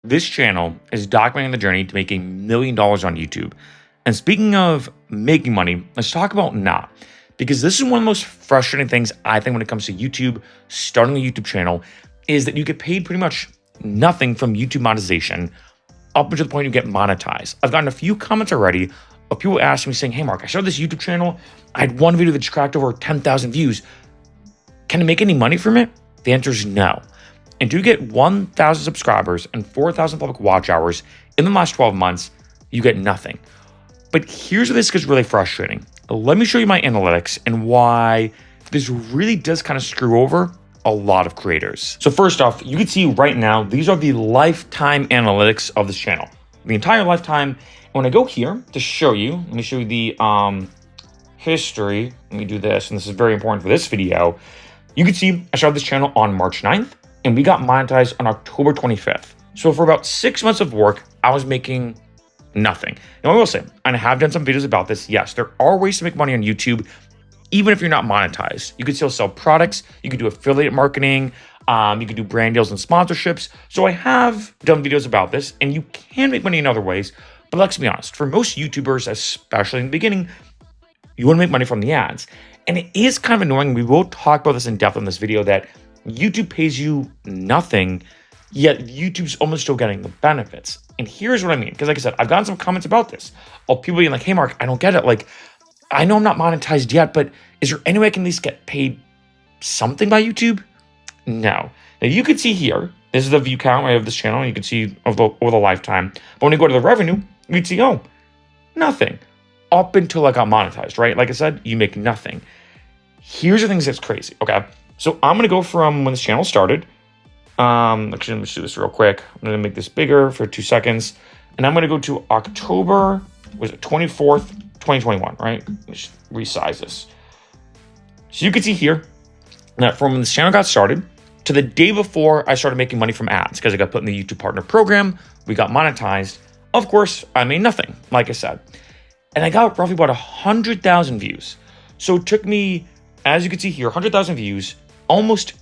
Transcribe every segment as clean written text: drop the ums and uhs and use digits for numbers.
This channel is documenting the journey to making $1 million on YouTube. And speaking of making money, let's talk about not. Because this is one of the most frustrating things I think when it comes to YouTube, starting a YouTube channel, is that you get paid pretty much nothing from YouTube monetization up until the point you get monetized. I've gotten a few comments already of people asking me saying, hey Mark, I started this YouTube channel. I had one video that just cracked over 10,000 views. Can I make any money from it? The answer is no. And to get 1,000 subscribers and 4,000 public watch hours in the last 12 months, you get nothing. But here's where this gets really frustrating. Let me show you my analytics and why this really does kind of screw over a lot of creators. So first off, you can see right now, these are the lifetime analytics of this channel. The entire lifetime. And when I go here to show you, let me show you the history. Let me do this, and this is very important for this video. You can see I started this channel on March 9th, and we got monetized on October 25th. So for about 6 months of work, I was making nothing. Now I will say, and I have done some videos about this, yes, there are ways to make money on YouTube, even if you're not monetized. You could still sell products, you could do affiliate marketing, you could do brand deals and sponsorships. So I have done videos about this, and you can make money in other ways, but let's be honest, for most YouTubers, especially in the beginning, you want to make money from the ads. And it is kind of annoying, we will talk about this in depth in this video, that YouTube pays you nothing, yet YouTube's almost still getting the benefits. And here's what I mean, because like I said, I've gotten some comments about this of people being like, hey Mark, I don't get it. Like, I know I'm not monetized yet, but is there any way I can at least get paid something by YouTube? No. Now you can see here, this is the view count of this channel. You can see over the lifetime. But when you go to the revenue, you can see, oh, nothing. Up until I got monetized, right? Like I said, you make nothing. Here's the things that's crazy, okay? So I'm gonna go from when this channel started. Actually, let me do this real quick. I'm gonna make this bigger for 2 seconds. And I'm gonna go to October, was it 24th, 2021, right? Let me just resize this. So you can see here that from when this channel got started to the day before I started making money from ads, because I got put in the YouTube Partner Program, we got monetized. Of course, I made nothing, like I said. And I got roughly about 100,000 views. So it took me, as you can see here, 100,000 views, almost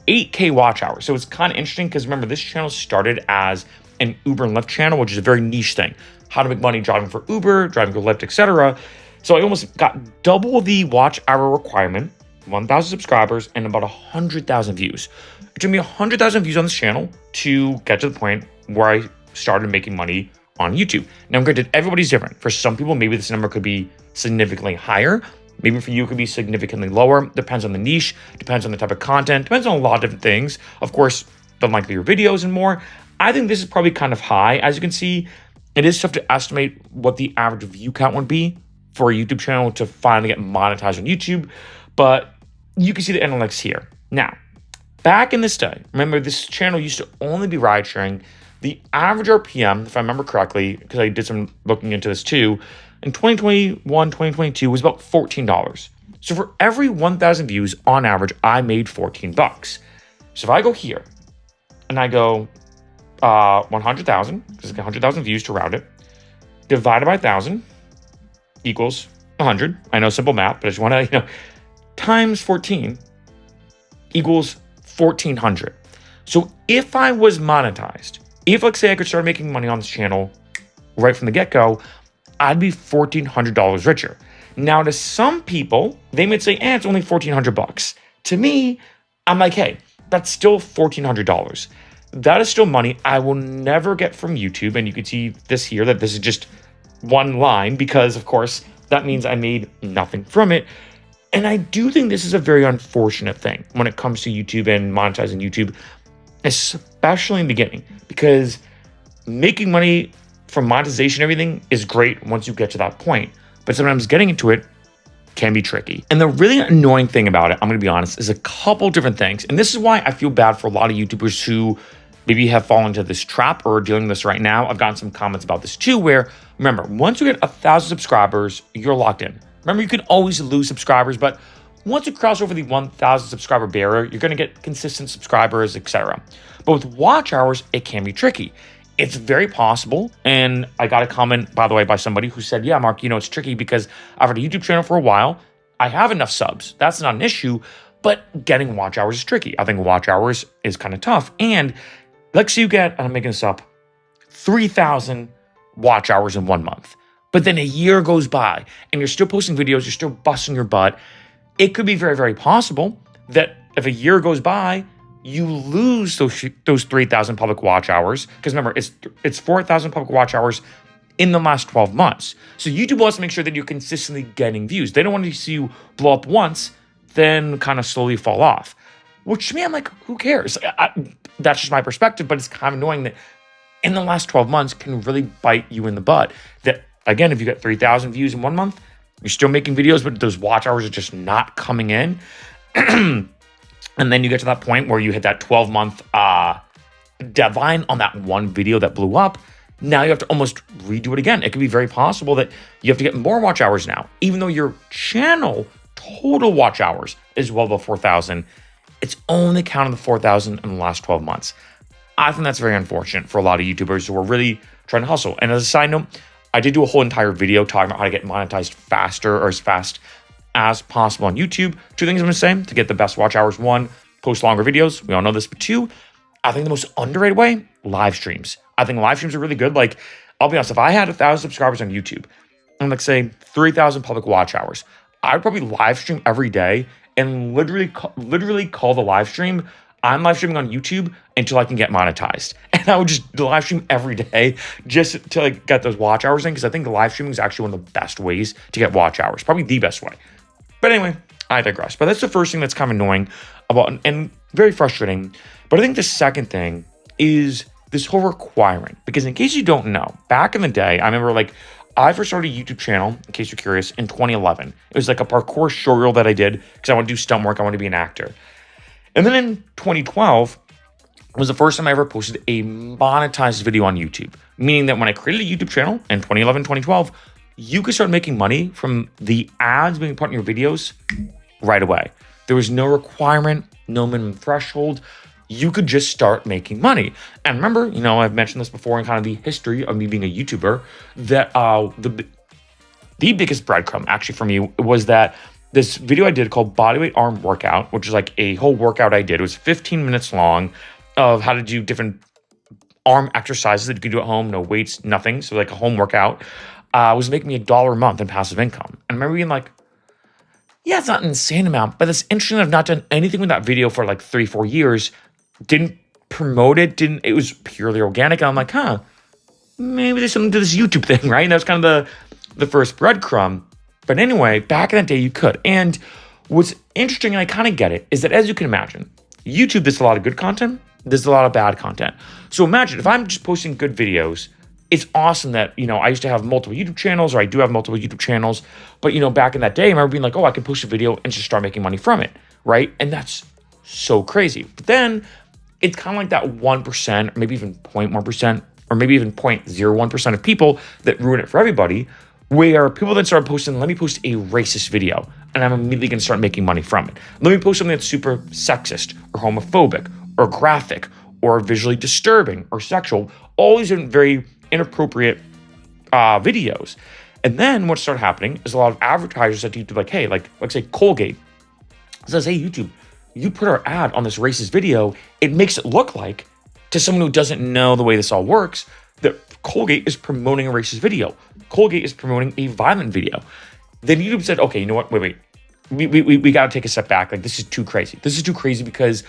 8K watch hours. So it's kind of interesting because remember, this channel started as an Uber and Lyft channel, which is a very niche thing. How to make money driving for Uber, driving for Lyft, etc. So I almost got double the watch hour requirement, 1,000 subscribers, and about 100,000 views. It took me 100,000 views on this channel to get to the point where I started making money on YouTube. Now, granted, everybody's different. For some people, maybe this number could be significantly higher. Maybe for you, it could be significantly lower. Depends on the niche, depends on the type of content, depends on a lot of different things. Of course, the length of your videos and more. I think this is probably kind of high. As you can see, it is tough to estimate what the average view count would be for a YouTube channel to finally get monetized on YouTube, but you can see the analytics here. Now, back in this day, remember this channel used to only be ride sharing. The average RPM, if I remember correctly, because I did some looking into this too, in 2021, 2022 was about $14. So for every 1,000 views on average, I made 14 bucks. So if I go here and I go 100,000, because it's 100,000 views to round it, divided by 1,000 equals 100. I know simple math, but I just want to, times 14 equals 1,400. So if I was monetized, if let's say I could start making money on this channel right from the get-go, I'd be $1,400 richer. Now, to some people, they might say, it's only 1,400 bucks. To me, I'm like, hey, that's still $1,400. That is still money I will never get from YouTube. And you can see this here, that this is just one line because, of course, that means I made nothing from it. And I do think this is a very unfortunate thing when it comes to YouTube and monetizing YouTube, especially in the beginning, because making money from monetization, everything is great once you get to that point. But sometimes getting into it can be tricky. And the really annoying thing about it, I'm gonna be honest, is a couple different things. And this is why I feel bad for a lot of YouTubers who maybe have fallen into this trap or are dealing with this right now. I've gotten some comments about this too, where remember, once you get 1,000 subscribers, you're locked in. Remember, you can always lose subscribers, but once you cross over the 1,000 subscriber barrier, you're gonna get consistent subscribers, etc. But with watch hours, it can be tricky. It's very possible, and I got a comment, by the way, by somebody who said, yeah, Mark, it's tricky because I've had a YouTube channel for a while. I have enough subs. That's not an issue, but getting watch hours is tricky. I think watch hours is kind of tough. And let's say you get, and I'm making this up, 3,000 watch hours in 1 month. But then a year goes by and you're still posting videos, you're still busting your butt. It could be very, very possible that if a year goes by, you lose those 3,000 public watch hours. Because remember, it's 4,000 public watch hours in the last 12 months. So YouTube wants to make sure that you're consistently getting views. They don't want to see you blow up once, then kind of slowly fall off. Which to me, I'm like, who cares? That's just my perspective, but it's kind of annoying that in the last 12 months can really bite you in the butt. That, again, if you get 3,000 views in 1 month, you're still making videos, but those watch hours are just not coming in. And then you get to that point where you hit that 12-month deadline on that one video that blew up. Now you have to almost redo it again. It could be very possible that you have to get more watch hours now, even though your channel total watch hours is well above 4,000. It's only counting the 4,000 in the last 12 months. I think that's very unfortunate for a lot of YouTubers who are really trying to hustle. And as a side note, I did do a whole entire video talking about how to get monetized faster or as fast as possible on YouTube. Two things I'm going to say to get the best watch hours. One, post longer videos. We all know this. But two, I think the most underrated way, live streams. I think live streams are really good. Like, I'll be honest, if I had 1,000 subscribers on YouTube and like say 3,000 public watch hours, I would probably live stream every day and literally call the live stream, I'm live streaming on YouTube until I can get monetized. And I would just live stream every day just to like get those watch hours in, because I think the live streaming is actually one of the best ways to get watch hours, probably the best way. But anyway, I digress. But that's the first thing that's kind of annoying about and very frustrating. But I think the second thing is this whole requiring, because in case you don't know, back in the day, I remember like I first started a YouTube channel, in case you're curious, in 2011. It was like a parkour short reel that I did because I want to do stunt work. I want to be an actor. And then in 2012 was the first time I ever posted a monetized video on YouTube, meaning that when I created a YouTube channel in 2011, 2012, you could start making money from the ads being put in your videos right away. There was no requirement, no minimum threshold. You could just start making money. And remember, you know, I've mentioned this before in kind of the history of me being a YouTuber, that the biggest breadcrumb actually for me was that this video I did called Bodyweight Arm Workout, which is like a whole workout I did. It was 15 minutes long of how to do different arm exercises that you could do at home, no weights, nothing. So like a home workout was making me $1 a month in passive income. And I remember being like, yeah, it's not an insane amount, but it's interesting that I've not done anything with that video for like 3-4 years. Didn't promote it, it was purely organic. And I'm like, maybe there's something to this YouTube thing, right? And that was kind of the first breadcrumb. But anyway, back in that day, you could. And what's interesting, and I kind of get it, is that as you can imagine, YouTube, there's a lot of good content, there's a lot of bad content. So imagine if I'm just posting good videos, it's awesome that, you know, I used to have multiple YouTube channels, or I do have multiple YouTube channels. But, you know, back in that day, I remember being like, I can post a video and just start making money from it, right? And that's so crazy. But then it's kind of like that 1%, or maybe even 0.1%, or maybe even 0.01% of people that ruin it for everybody, where people then start posting, let me post a racist video, and I'm immediately going to start making money from it. Let me post something that's super sexist, or homophobic, or graphic, or visually disturbing, or sexual. All these are very inappropriate videos. And then what started happening is a lot of advertisers said to YouTube, like, hey, like say Colgate says, hey, YouTube, you put our ad on this racist video, it makes it look like, to someone who doesn't know the way this all works, that Colgate is promoting a racist video. Colgate is promoting a violent video. Then YouTube said, okay, you know what? Wait. We got to take a step back. Like, this is too crazy. This is too crazy because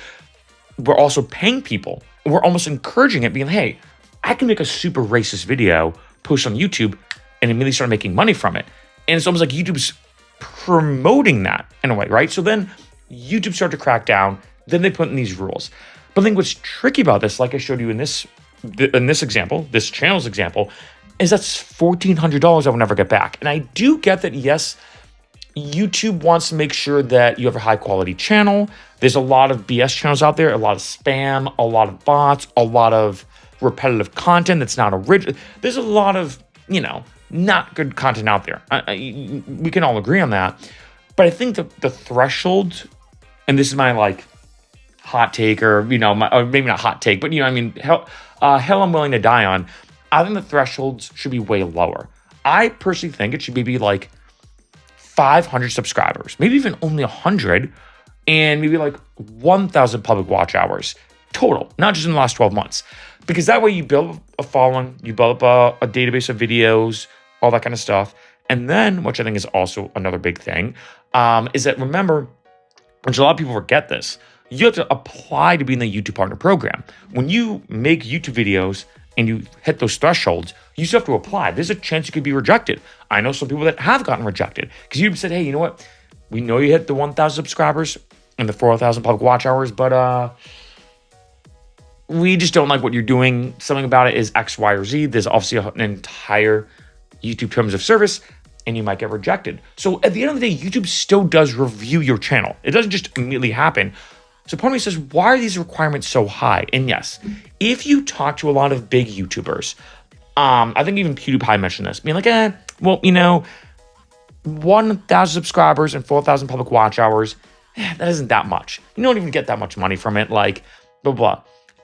we're also paying people. We're almost encouraging it, being, hey, I can make a super racist video, post on YouTube, and immediately start making money from it. And it's almost like YouTube's promoting that in a way, right? So then YouTube started to crack down. Then they put in these rules. But I think what's tricky about this, like I showed you in this example, this channel's example, is that's $1,400 I will never get back. And I do get that, yes, YouTube wants to make sure that you have a high quality channel. There's a lot of BS channels out there, a lot of spam, a lot of bots, a lot of repetitive content that's not original. There's a lot of, you know, not good content out there. We can all agree on that. But I think the threshold, and this is my like hot take, or, you know, or maybe not hot take, but, you know, I mean, hell I'm willing to die on. I think the thresholds should be way lower. I personally think it should be like 500 subscribers, maybe even only 100, and maybe like 1,000 public watch hours total, not just in the last 12 months. Because that way you build a following, you build up a database of videos, all that kind of stuff. And then, which I think is also another big thing, is that remember, which a lot of people forget this, you have to apply to be in the YouTube Partner Program. When you make YouTube videos and you hit those thresholds, you still have to apply. There's a chance you could be rejected. I know some people that have gotten rejected because YouTube said, hey, you know what? We know you hit the 1,000 subscribers and the 4,000 public watch hours, but we just don't like what you're doing. Something about it is X, Y, or Z. There's obviously an entire YouTube terms of service, and you might get rejected. So at the end of the day, YouTube still does review your channel. It doesn't just immediately happen. So part of me says, why are these requirements so high? And yes, if you talk to a lot of big YouTubers, I think even PewDiePie mentioned this, being like, well, 1,000 subscribers and 4,000 public watch hours, that isn't that much. You don't even get that much money from it, like, blah, blah.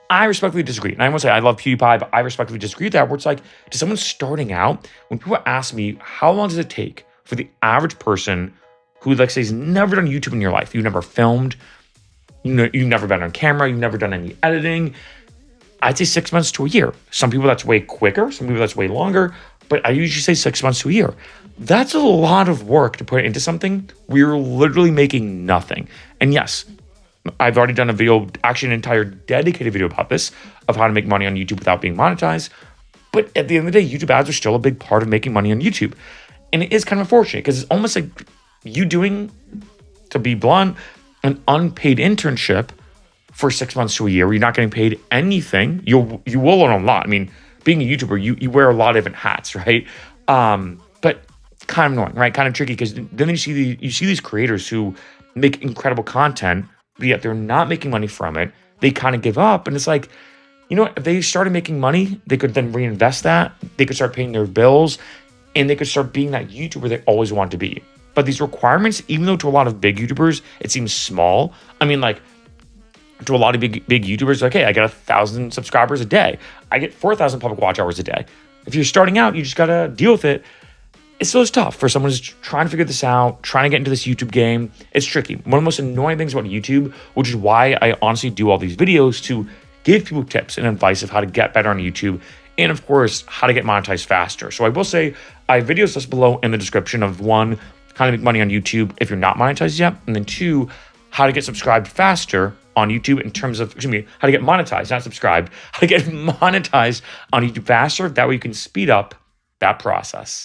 I respectfully disagree. And I won't say I love PewDiePie, but I respectfully disagree with that, where it's like, to someone starting out, when people ask me, how long does it take for the average person who, like, say, has never done YouTube in your life, you've never filmed, you've never been on camera, you've never done any editing, I'd say 6 months to a year. Some people that's way quicker, some people that's way longer, but I usually say 6 months to a year. That's a lot of work to put into something where you're literally making nothing. And yes, I've already done a video, actually an entire dedicated video about this, of how to make money on YouTube without being monetized. But at the end of the day, YouTube ads are still a big part of making money on YouTube. And it is kind of unfortunate because it's almost like you doing, to be blunt, an unpaid internship for 6 months to a year where you're not getting paid anything. You will learn a lot. I mean, being a YouTuber, you wear a lot of different hats, right? But kind of annoying, right? Kind of tricky because then you see these creators who make incredible content, but yet they're not making money from it. They kind of give up, and it's like, you know what? If they started making money, they could then reinvest that. They could start paying their bills, and they could start being that YouTuber they always wanted to be. But these requirements, even though to a lot of big YouTubers it seems small, I mean, like, to a lot of big YouTubers, like, hey, I get 1,000 subscribers a day. I get 4,000 public watch hours a day. If you're starting out, you just got to deal with it. It's still tough for someone who's trying to figure this out, trying to get into this YouTube game. It's tricky. One of the most annoying things about YouTube, which is why I honestly do all these videos, to give people tips and advice of how to get better on YouTube, and of course, how to get monetized faster. So I will say, I have videos just below in the description of 1, how to make money on YouTube if you're not monetized yet, and then 2, how to get subscribed faster on YouTube in terms of, how to get monetized, not subscribed, how to get monetized on YouTube faster. That way you can speed up that process.